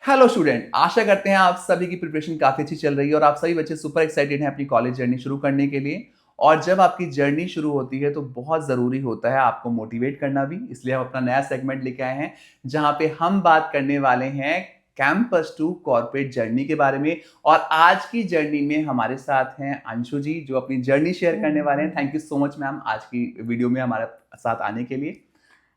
Hello student, आशा करते हैं आप सभी की प्रिपरेशन काफी अच्छी चल रही है और आप सभी बच्चे सुपर एक्साइटेड हैं अपनी कॉलेज जर्नी शुरू करने के लिए। और जब आपकी जर्नी शुरू होती है तो बहुत जरूरी होता है आपको मोटिवेट करना भी। इसलिए हम अपना नया सेगमेंट लेके आए हैं जहां पे हम बात करने वाले हैं कैंपस टू कॉर्पोरेट जर्नी के बारे में। और आज की जर्नी में हमारे साथ हैं अंशु जी जो अपनी जर्नी शेयर करने वाले हैं। Thank you so much ma'am आज की वीडियो में हमारे साथ आने के लिए।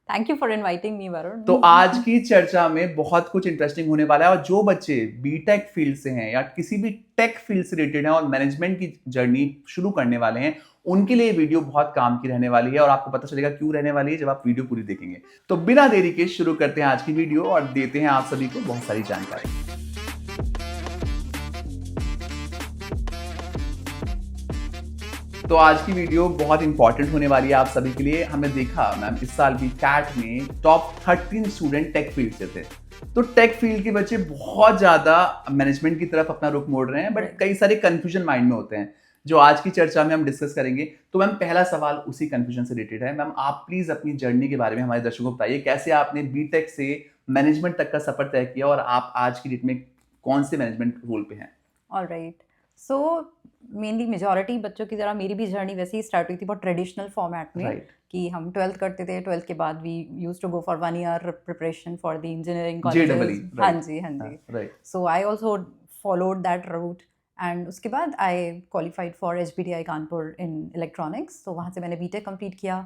Thank you for inviting me Varun. तो आज की चर्चा में बहुत कुछ इंटरेस्टिंग होने वाला है और जो बच्चे बीटेक फील्ड से हैं या किसी भी टेक फील्ड से रिलेटेड हैं और मैनेजमेंट की जर्नी शुरू करने वाले हैं उनके लिए वीडियो बहुत काम की रहने वाली है और आपको पता चलेगा क्यों रहने वाली है जब आप वीडियो पूरी देखेंगे। तो बिना देरी के शुरू करते हैं आज की वीडियो और देते हैं आप सभी को बहुत सारी जानकारी। तो आज की वीडियो बहुत इंपॉर्टेंट होने वाली है आप सभी के लिए। हमने देखा मैम इस साल भी कैट में टॉप 13 स्टूडेंट टेक फील्ड से थे। तो टेक फील्ड के बच्चे बहुत ज्यादा मैनेजमेंट की तरफ अपना रुख मोड़ रहे हैं बट कई सारे कंफ्यूजन माइंड में होते हैं जो आज की चर्चा में हम डिस्कस करेंगे। तो मैम पहला सवाल उसी कंफ्यूजन से रिलेटेड है। मैम आप प्लीज अपनी जर्नी के बारे में हमारे दर्शकों को बताइए, कैसे आपने बीटेक से मैनेजमेंट तक का सफर तय किया और आप आज की डेट में कौन से मैनेजमेंट रोल पे हैं? ऑलराइट, सो मेनली मेजॉरिटी बच्चों की तरह मेरी भी जर्नी वैसे ही स्टार्ट हुई थी बहुत ट्रेडिशनल फॉर्मेट में। राइट। कि हम 12th करते थे, 12th के बाद we used to go for 1 year preparation for the engineering JEE, colleges. हाँ जी, हाँ जी। Right. So I also followed that route and उसके बाद I qualified for HBTI Kanpur in electronics. तो वहाँ से मैंने बीटेक कंप्लीट किया।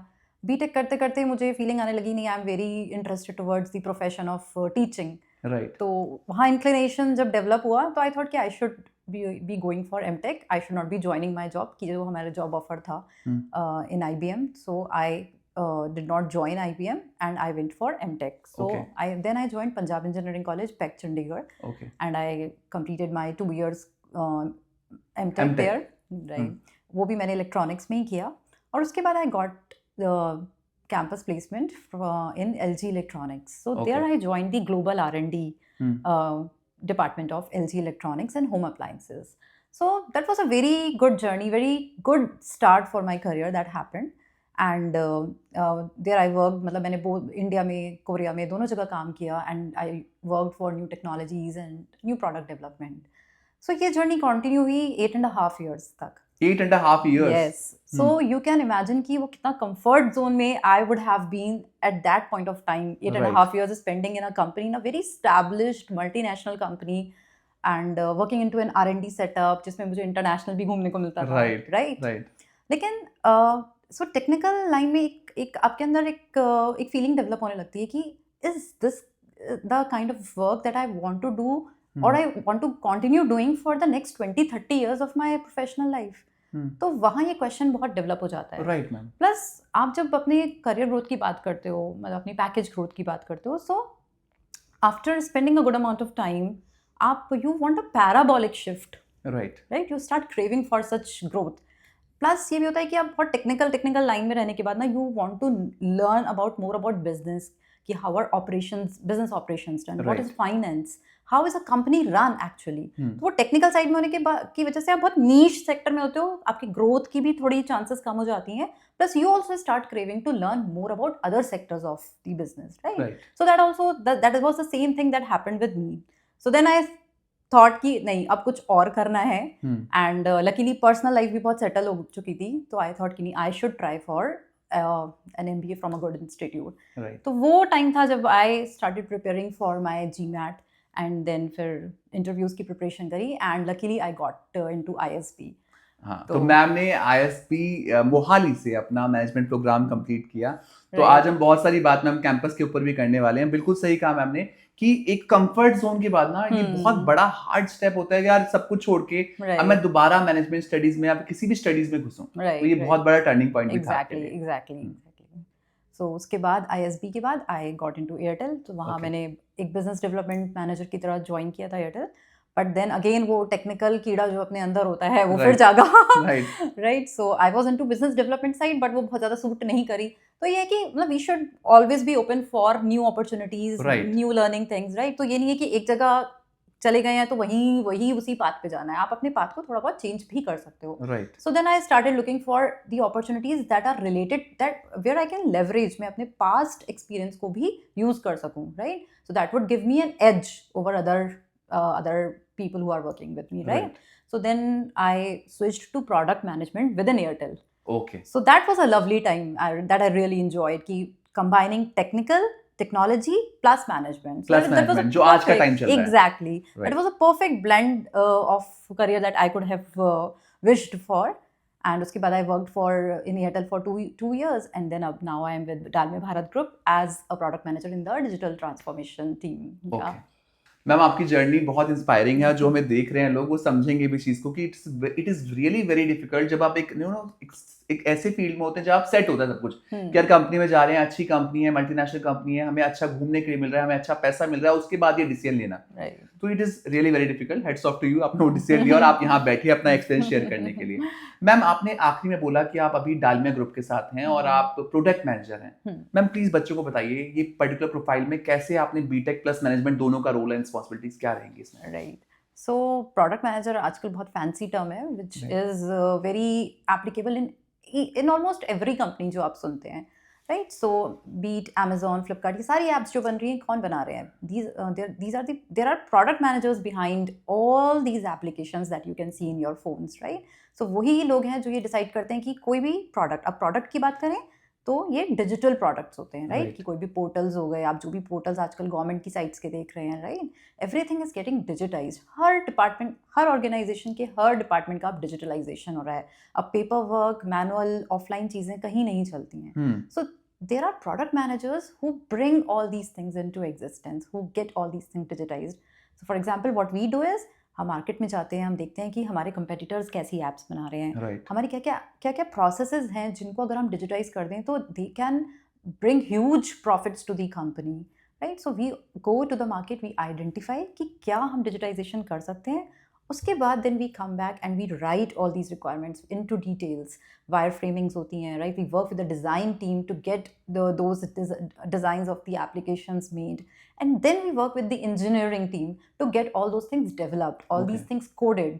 बीटेक करते करते मुझे फीलिंग आने लगी नहीं, I am very interested towards the profession of teaching. Right. तो वहाँ इंक्लिनेशन जब डेवलप हुआ तो आई थॉट कि I should be going for MTech, I should not be joining my job कि जो हमारा जॉब ऑफर था इन IBM। So I did not join IBM and I went for MTech. So Okay. I joined Punjab Engineering College, Peck, Chandigarh. Okay. And I completed my 2 years MTech there. Right. वो भी मैंने electronics में ही किया और उसके बाद I got the campus placement in LG Electronics. So there I joined the global R&D department of LG Electronics and home appliances. So that was a very good journey, very good start for my career that happened. And there I work, मतलब मैंने India में Korea में दोनों जगह काम किया and I work for new technologies and new product development. So ये journey continue हुई 8.5 years तक। 8.5 years? Yes. So you can imagine कि वो कितना comfort zone में I would have been at that point of time. 8.5 years spending in a company, in a very established multinational company and working into an R&D setup जिसमें मुझे international भी घूमने को मिलता था। Right. लेकिन सो टेक्निकल लाइन में एक आपके अंदर एक फीलिंग डेवलप होने लगती है कि is this the kind of work that I want to do और I want to continue doing for the next 20-30 years of my professional life. तो वहाँ ये क्वेश्चन बहुत डेवलप हो जाता है। Right ma'am. प्लस आप जब अपने करियर ग्रोथ की बात करते हो, मतलब अपनी पैकेज ग्रोथ की बात करते हो, so after spending a good amount of time आप you want a parabolic shift. Right, you start craving for such growth. Plus ये भी होता है कि आप बहुत टेक्निकल लाइन में रहने के बाद ना you want to learn about more about business, कि how are operations, business operations done, what is finance, how is a company run actually. तो वो टेक्निकल साइड में होने की वजह से आप बहुत नीश सेक्टर में होते हो, आपकी ग्रोथ की भी थोड़ी चांसेस कम हो जाती हैं। Plus you also start craving to learn more about other sectors of the business, right? So that also that was the same thing that happened with me. So then I thought कि नहीं, अब कुछ और करना है and luckily personal life भी बहुत settle हो चुकी थी। तो आई थॉट कि नहीं, I should try for an MBA from a good institute. तो वो टाइम था जब I started preparing for my GMAT and then फिर इंटरव्यूज की प्रिपरेशन करी and luckily I got into ISP। हाँ, तो मैम ने ISP मोहाली से अपना मैनेजमेंट प्रोग्राम कंप्लीट किया। तो आज हम बहुत सारी बात मैम कैंपस के ऊपर भी करने वाले हैं। बिल्कुल सही कहा मैम ने कि एक कंफर्ट जोन के बाद ना ये बहुत बड़ा हार्ड स्टेप होता है कि यार सब कुछ छोड़ के अब मैं दोबारा मैनेजमेंट स्टडीज में या किसी भी स्टडीज में घुसूं। तो ये बहुत बड़ा टर्निंग पॉइंट भी था। एग्जैक्टली। सो उसके बाद ISB के बाद आई गॉट इनटू एयरटेल। तो वहाँ मैंने एक बिजनेस डेवलपमेंट मैनेजर की तरह ज्वाइन किया था एयरटेल। बट देन अगेन वो टेक्निकल कीड़ा जो अपने अंदर होता है वो फिर जागा। Right. So I was into business development side but वो बहुत ज़्यादा सूट नहीं करी। तो ये है कि मतलब we should always be open for new opportunities, new learning things, right? तो ये नहीं है कि एक जगह चले गए हैं तो वही उसी पाथ पे जाना है, आप अपने पाथ को थोड़ा बहुत चेंज भी कर सकते हो. Right. So then I started looking for the opportunities that are related, that where I can leverage, मैं अपने past experience को भी use कर सकूँ, right? So that would give me an edge over other people who are working with me, right? So then I switched to product management within Airtel. Okay. So that was a lovely time that I really enjoyed, कि combining technology plus management. Plus that was a management, जो आज का time चल रहा है. Exactly. Right. That was a perfect blend of career that I could have wished for. And उसके बाद I worked in Airtel for two years, and then now I am with Dalmia Bharat Group as a product manager in the digital transformation team. Okay. Yeah. Ma'am आपकी journey बहुत inspiring है, जो हमें देख रहे हैं लोग वो समझेंगे भी चीज को कि it is really very difficult जब आप एक ऐसे फील्ड में होते हैं जब आप सेट होता है सब कुछ कि यार कंपनी में जा रहे हैं, अच्छी कंपनी है, मल्टीनेशनल कंपनी है, हमें अच्छा घूमने के लिए मिल रहा है, हमें अच्छा पैसा मिल रहा है, उसके बाद ये डिसीजन लेना. तो it is really very difficult. Hats off to you, आपने वो डिसीजन लिया और आप यहाँ बैठे अपना एक्सपीरियंस शेयर करने के लिए. मैम आपने आखिरी में बोला कि आप अभी डालमिया ग्रुप के साथ हैं और आप प्रोडक्ट मैनेजर हैं. मैम प्लीज बच्चों को बताइए ये पर्टिकुलर प्रोफाइल में कैसे आपने बीटेक प्लस मैनेजमेंट दोनों का रोल एंड रिस्पांसिबिलिटीज क्या रहेंगी इसमें. राइट. सो प्रोडक्ट मैनेजर आजकल बहुत फैंसी टर्म है which is very applicable in almost every company जो आप सुनते हैं, राइट. सो बीट Amazon, Flipkart, ये सारी एप्स जो बन रही हैं कौन बना रहे हैं? There are product managers behind all these applications that you can see in your phones, right. So वही लोग हैं जो ये डिसाइड करते हैं कि कोई भी प्रोडक्ट, अब प्रोडक्ट की बात करें तो ये डिजिटल प्रोडक्ट्स होते हैं, राइट. कि कोई भी पोर्टल्स हो गए, आप जो भी पोर्टल्स आजकल गवर्नमेंट की साइट्स के देख रहे हैं, right. Everything is getting digitised. हर डिपार्टमेंट, हर ऑर्गेनाइजेशन के हर डिपार्टमेंट का अब डिजिटलाइजेशन हो रहा है. अब पेपर वर्क, मैनुअल, ऑफलाइन चीज़ें कहीं नहीं चलती हैं. सो there are product managers who bring all these things into existence, who get all these things digitized. So for example, what we do is हम मार्केट में जाते हैं, हम देखते हैं कि हमारे कंपेटिटर्स कैसी एप्स बना रहे हैं, right. हमारे क्या क्या प्रोसेसेस हैं जिनको अगर हम डिजिटाइज कर दें तो they can bring huge profits to the company, right. So we go to the market, we identify कि क्या हम डिजिटाइजेशन कर सकते हैं. उसके बाद then we come back and we write all these requirements into details. Wire framings होती हैं, right. We work with the design team to get those designs of the applications made, and then we work with the engineering team to get all those things developed, all these things coded.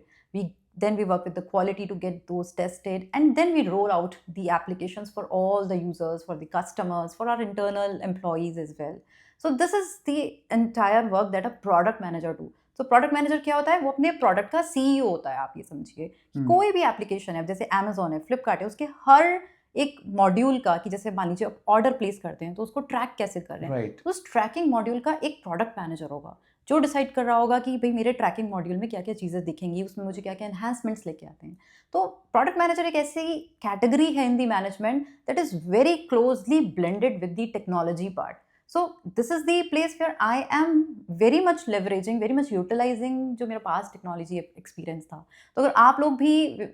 Then we work with the quality to get those tested, and then we roll out the applications for all the users, for the customers, for our internal employees as well. So this is the entire work that a product manager do. So product manager क्या होता है? वो अपने product का CEO होता है. आप ये समझिए कि कोई भी एप्लीकेशन है, जैसे Amazon है, Flipkart है, उसके हर एक मॉड्यूल का, कि जैसे मान लीजिए आप ऑर्डर प्लेस करते हैं तो उसको ट्रैक कैसे कर रहे हैं, right. तो उस ट्रैकिंग मॉड्यूल का एक प्रोडक्ट मैनेजर होगा जो डिसाइड कर रहा होगा कि भाई मेरे ट्रैकिंग मॉड्यूल में क्या क्या चीज़ें दिखेंगी, उसमें मुझे क्या क्या एनहांसमेंट्स लेके आते हैं. तो प्रोडक्ट मैनेजर एक ऐसी कैटेगरी है in the management that is very closely blended with the technology part. So this is the place where I am very much leveraging, very much utilizing जो मेरा past technology experience था. तो अगर आप लोग भी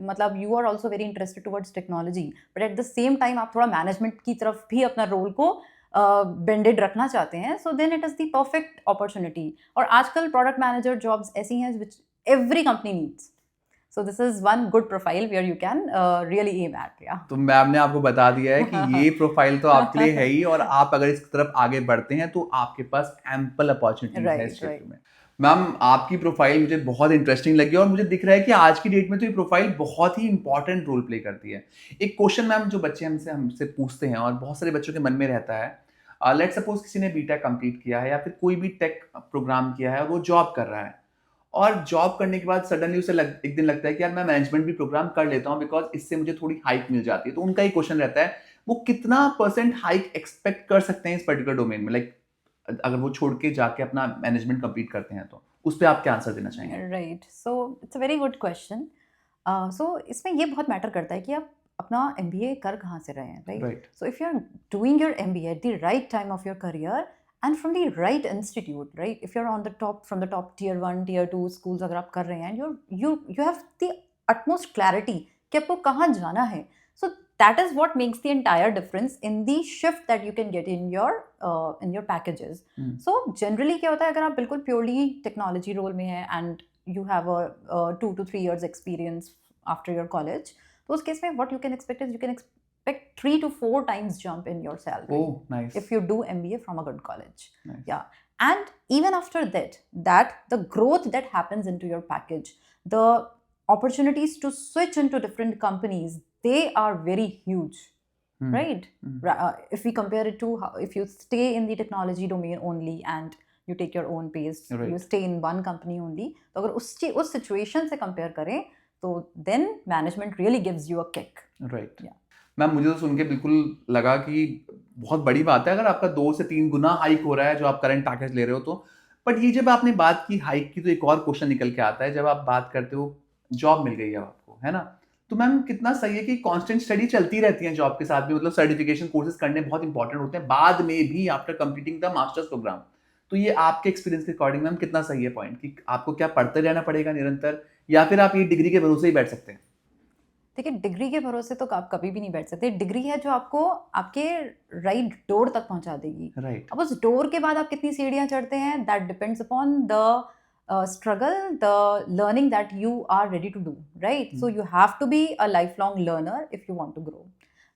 मतलब you are also very interested towards technology, but at the same time आप थोड़ा management की तरफ भी अपना role को bended रखना चाहते हैं, so then it is the perfect opportunity. और आजकल product manager jobs ऐसी हैं which every company needs. So this is one good profile where you can really aim at. Yeah. तो मैम ने आपको बता दिया है कि ये प्रोफाइल तो आपके लिए है ही, और आप अगर इस तरफ आगे बढ़ते हैं तो आपके पास एम्पल अपॉर्चुनिटीज है इस क्षेत्र में. मैम आपकी प्रोफाइल मुझे बहुत इंटरेस्टिंग लगी और मुझे दिख रहा है कि आज की डेट में तो ये प्रोफाइल बहुत ही इंपॉर्टेंट रोल प्ले करती है. एक क्वेश्चन मैम जो बच्चे हमसे पूछते हैं और बहुत सारे बच्चों के मन में रहता है, लेट सपोज किसी ने बीटेक कंप्लीट किया है या फिर कोई भी टेक प्रोग्राम किया है और वो जॉब कर रहा है, और जॉब करने के बाद सडनली उसे एक दिन लगता है कि यार मैं मैनेजमेंट भी प्रोग्राम कर लेता हूँ बिकॉज इससे मुझे थोड़ी हाइक मिल जाती है. तो उनका ही क्वेश्चन रहता है वो कितना % हाइक एक्सपेक्ट कर सकते हैं इस पर्टिकुलर डोमेन में, लाइक अगर वो छोड़ के जाके अपना मैनेजमेंट कंप्लीट करते हैं, तो उस पर आप क्या आंसर देना चाहेंगे? Right. So it's a very good question. So इसमें ये बहुत मैटर करता है कि आप अपना MBA कर कहाँ से रहे हैं, right. So if you are doing your MBA at the right time of your career and from the right institute, right? If you're on the top, from the top tier 1, tier 2 schools अगर आप कर रहे हैं, and you have the utmost clarity कि आपको कहाँ जाना है. So that is what makes the entire difference in the shift that you can get in your packages. So generally क्या होता है, अगर आप बिल्कुल purely technology role में हैं and you have a 2 to 3 years experience after your college, तो उस केस में what you can expect is you can expect 3 to 4 times jump in your salary. Oh, nice. If you do MBA from a good college. Nice. Yeah. And even after that the growth that happens into your package, the opportunities to switch into different companies, they are very huge. Right? If we compare it to if you stay in the technology domain only and you take your own pace, Right. you stay in one company only, तो अगर उस situation से compare करें तो then management really gives you a kick. Right Yeah. Ma'am, मुझे तो सुन के बिल्कुल लगा कि बहुत बड़ी बात है अगर आपका 2 से 3 गुना हाइक हो रहा है जो आप करंट पैकेज ले रहे हो तो। बट ये जब आपने बात की हाइक की तो एक और क्वेश्चन निकल के आता है, जब आप बात करते हो जॉब मिल गई है आपको, है ना, तो मैम कितना सही है कि कांस्टेंट स्टडी चलती रहती है जॉब के साथ भी, मतलब सर्टिफिकेशन कोर्सेज करने बहुत इंपॉर्टेंट होते हैं बाद में भी after completing the masters programme. तो ये आपके एक्सपीरियंस के अकॉर्डिंग मैम कितना सही है पॉइंट कि आपको क्या पढ़ते रहना पड़ेगा निरंतर, या फिर आप ये डिग्री के भरोसे ही बैठ सकते हैं? देखिए, डिग्री के भरोसे तो आप कभी भी नहीं बैठ सकते। डिग्री है जो आपको आपके राइट डोर तक पहुंचा देगी। राइट अब उस डोर के बाद आप कितनी सीढ़ियां चढ़ते हैं, that depends upon the struggle, the learning that you are ready to do, right? So you have to be a life long learner if you want to grow,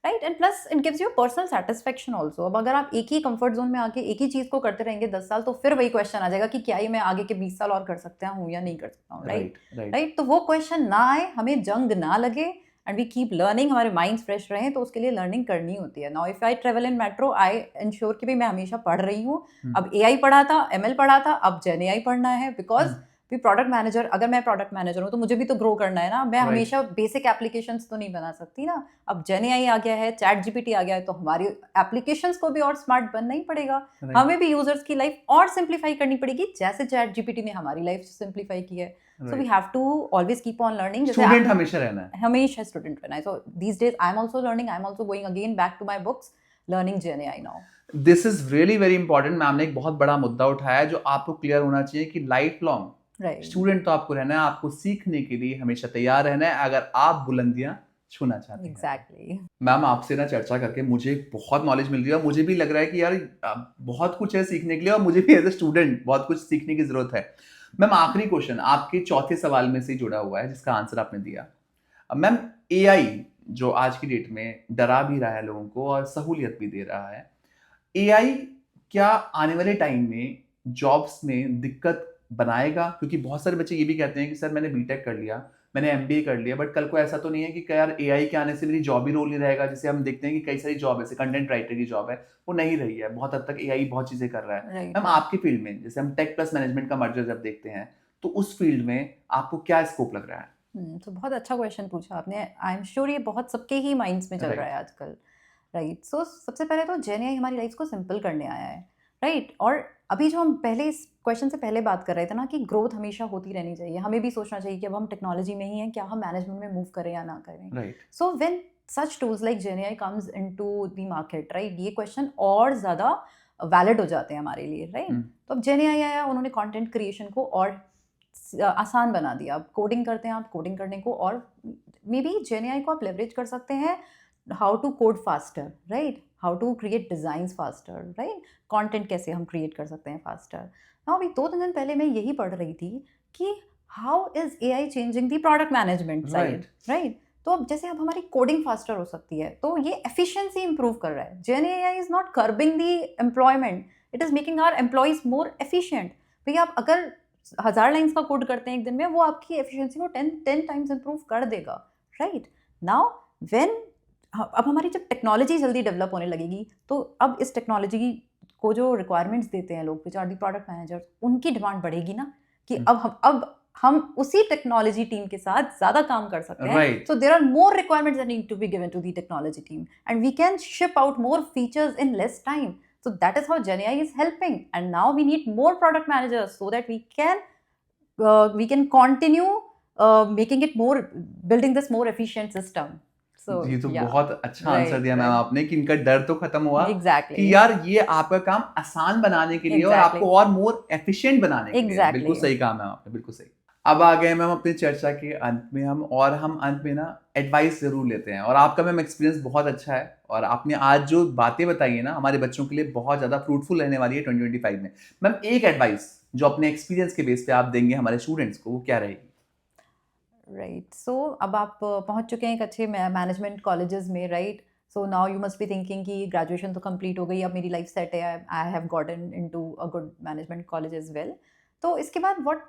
right? And plus it gives you personal satisfaction also. अब अगर आप एक ही comfort zone में आके एक ही चीज को करते रहेंगे 10 साल, तो फिर वही क्वेश्चन आ जाएगा कि क्या ये मैं आगे के 20 साल और कर सकता हूँ या नहीं कर सकता हूँ, राइट? राइट? तो वो क्वेश्चन ना आए, हमें जंग ना लगे, एंड वी कीप लर्निंग, हमारे माइंड्स फ्रेश रहें, तो उसके लिए लर्निंग करनी होती है। Now if I travel in metro, I ensure कि भी मैं हमेशा पढ़ रही हूँ। अब AI पढ़ा था, ML पढ़ा था, अब जेन AI पढ़ना है, बिकॉज भी प्रोडक्ट मैनेजर, अगर मैं प्रोडक्ट मैनेजर हूँ तो मुझे भी तो ग्रो करना है ना। मैं हमेशा बेसिक एप्लीकेशंस तो नहीं बना सकती ना। अब जेन AI आ गया है, चैट GPT आ गया है, तो हमारी एप्लीकेशंस को भी और स्मार्ट बनना ही पड़ेगा। हमें भी यूजर्स की लाइफ और सिंप्लीफाई करनी पड़ेगी, जैसे चैट GPT ने हमारी लाइफ सिंप्लीफाई की है। So we have to always keep on learning. Student हमेशा रहना है, हमेशा स्टूडेंट रहना है। So these days I am also learning. I am also going again back to my books, learning Gen AI now. This is really very important. Ma'am ने एक बहुत बड़ा मुद्दा उठाया जो आपको क्लियर होना चाहिए कि लाइफ लॉन्ग स्टूडेंट तो आपको रहना है, आपको सीखने के लिए हमेशा तैयार रहना है अगर आप बुलंदियां छूना चाहते हैं। Exactly. मैम, आपसे ना चर्चा करके मुझे बहुत नॉलेज मिल रही है और मुझे भी लग रहा है कि यार बहुत कुछ है सीखने के लिए और मुझे भी एज ए स्टूडेंट बहुत कुछ सीखने की जरूरत है। मैम, आखिरी क्वेश्चन आपके चौथे सवाल में से जुड़ा हुआ है जिसका आंसर आपने दिया। अब मैम, AI जो आज की डेट में डरा भी रहा है लोगों को और सहूलियत भी दे रहा है, AI क्या आने वाले टाइम में जॉब्स में दिक्कत बनाएगा? क्योंकि बहुत सारे बच्चे ये भी कहते हैं कि सर मैंने बीटेक कर लिया, मैंने MBA कर लिया, बट कल को ऐसा तो नहीं है कि यार AI के आने से मेरी जॉब ही रोल नहीं रहेगा। जैसे हम देखते हैं कि कई सारी जॉब ऐसे कंटेंट राइटर की जॉब है वो नहीं रही है, बहुत हद तक AI बहुत चीजें कर रहा है। मैम, आपकी फील्ड में जैसे हम टेक प्लस मैनेजमेंट का मर्जर जब देखते हैं तो उस फील्ड में आपको क्या स्कोप लग रहा है? तो बहुत अच्छा क्वेश्चन पूछा आपने। आई एम श्योर ये बहुत सबके ही माइंड्स में चल रहा है आजकल, राइट? सो सबसे पहले तो जेन AI हमारी लाइफ को सिंपल करने आया है, राइट? और अभी जो हम पहले इस क्वेश्चन से पहले बात कर रहे थे ना कि ग्रोथ हमेशा होती रहनी चाहिए, हमें भी सोचना चाहिए कि अब हम टेक्नोलॉजी में ही हैं, क्या हम मैनेजमेंट में मूव करें या ना करें, right? So when such tools like gen AI comes into the market, right, ये क्वेश्चन और ज़्यादा वैलिड हो जाते हैं हमारे लिए, राइट? तो अब जेन AI आया, उन्होंने कंटेंट क्रिएशन को और आसान बना दिया। अब कोडिंग करते हैं आप, कोडिंग करने को और मे बी जेन AI को आप लेवरेज कर सकते हैं how to code faster, right? How to create designs faster, right? Content कैसे हम क्रिएट कर सकते हैं फास्टर। नाउ अभी 2-3 दिन पहले मैं यही पढ़ रही थी कि how is AI changing the product management side, right? तो अब जैसे अब हमारी कोडिंग फास्टर हो सकती है, तो ये एफिशिएंसी इंप्रूव कर रहा है। Gen AI is not curbing the employment, it is making our employees more efficient. भैया आप अगर 1000 लाइन्स का कोड करते हैं एक दिन में, वो आपकी एफिशिएंसी को 10 टाइम्स इंप्रूव कर देगा, राइट? नाउ व्हेन अब हमारी जब टेक्नोलॉजी जल्दी डेवलप होने लगेगी, तो अब इस टेक्नोलॉजी को जो रिक्वायरमेंट्स देते हैं लोग, which are the product managers, उनकी डिमांड बढ़ेगी ना कि अब हम उसी टेक्नोलॉजी टीम के साथ ज्यादा काम कर सकते हैं। So there are more requirements that need to be given to the technology team and we can ship out more features in less time. So that is how Gen AI is helping, and now we need more product managers so that we can continue making it more, building this more efficient system. So ये तो बहुत अच्छा answer दिया ma'am आपने कि इनका डर तो खत्म हुआ कि यार ये आपका काम आसान बनाने के लिए और आपको और मोर एफिशिएंट बनाने के लिए। बिल्कुल सही कहा मैम आपने, बिल्कुल सही। अब आ गए मैम अपनी चर्चा के अंत में हम अंत में ना एडवाइस जरूर लेते हैं और आपका मैम एक्सपीरियंस बहुत अच्छा है और आपने आज जो बातें बताई है ना हमारे बच्चों के लिए बहुत ज़्यादा फ्रूटफुल रहने वाली है 2025 में। मैम, एक एडवाइस जो अपने एक्सपीरियंस के बेस पे आप देंगे हमारे स्टूडेंट्स को, वो क्या रहेगी? राइट, सो अब आप पहुंच चुके हैं एक अच्छे मैनेजमेंट कॉलेजेस में, right? So now you must be thinking कि ग्रेजुएशन तो कंप्लीट हो गई, अब मेरी लाइफ सेट है, I have gotten into a good management college as well. तो इसके बाद what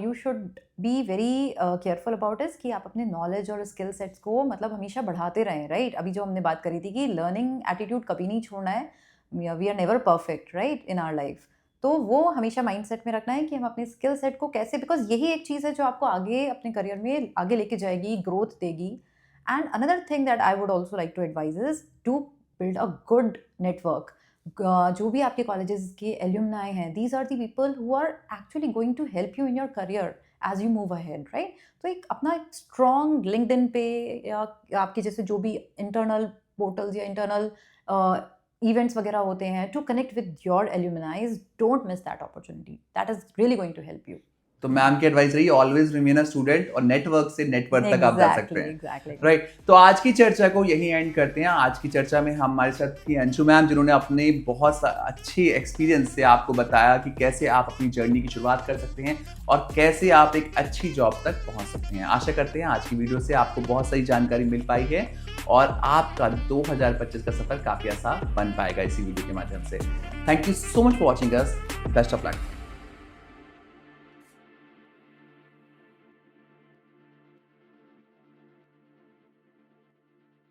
you should be very careful about is कि आप अपने नॉलेज और स्किल सेट्स को मतलब हमेशा बढ़ाते रहें, राइट? अभी जो हमने बात करी थी कि लर्निंग एटीट्यूड कभी नहीं छोड़ना है. We are never perfect, right, in our life. तो वो हमेशा माइंडसेट में रखना है कि हम अपने स्किल सेट को कैसे, बिकॉज यही एक चीज़ है जो आपको आगे अपने करियर में आगे लेके जाएगी, ग्रोथ देगी. And another thing that I would also like to advise is to build a good network. जो भी आपके कॉलेजेस के एल्यूमनाई हैं, these are the people who are actually going to help you in your career as you move ahead, right? तो एक अपना एक strong LinkedIn पे या आपके जैसे जो भी इंटरनल पोर्टल्स या इंटरनल इवेंट्स वगैरह होते हैं, to connect with your alumnis. Don't miss that opportunity, that is really going to help you. तो मैम की एडवाइस रही, ऑलवेज रिमेन अ स्टूडेंट और नेटवर्क से नेटवर्क तक आप जा सकते हैं, राइट? तो आज की चर्चा को यही एंड करते हैं. आज की चर्चा में हमारे साथ थी अंशु मैम, जिन्होंने अपने बहुत अच्छे एक्सपीरियंस से आपको बताया कि कैसे आप अपनी जर्नी की शुरुआत कर सकते हैं और कैसे आप एक अच्छी जॉब तक पहुंच सकते हैं. आशा करते हैं आज की वीडियो से आपको बहुत सारी जानकारी मिल पाई है और आपका 2025 का सफर काफी आसान बन पाएगा इसी वीडियो के माध्यम से. Thank you so much for watching us. Best of luck.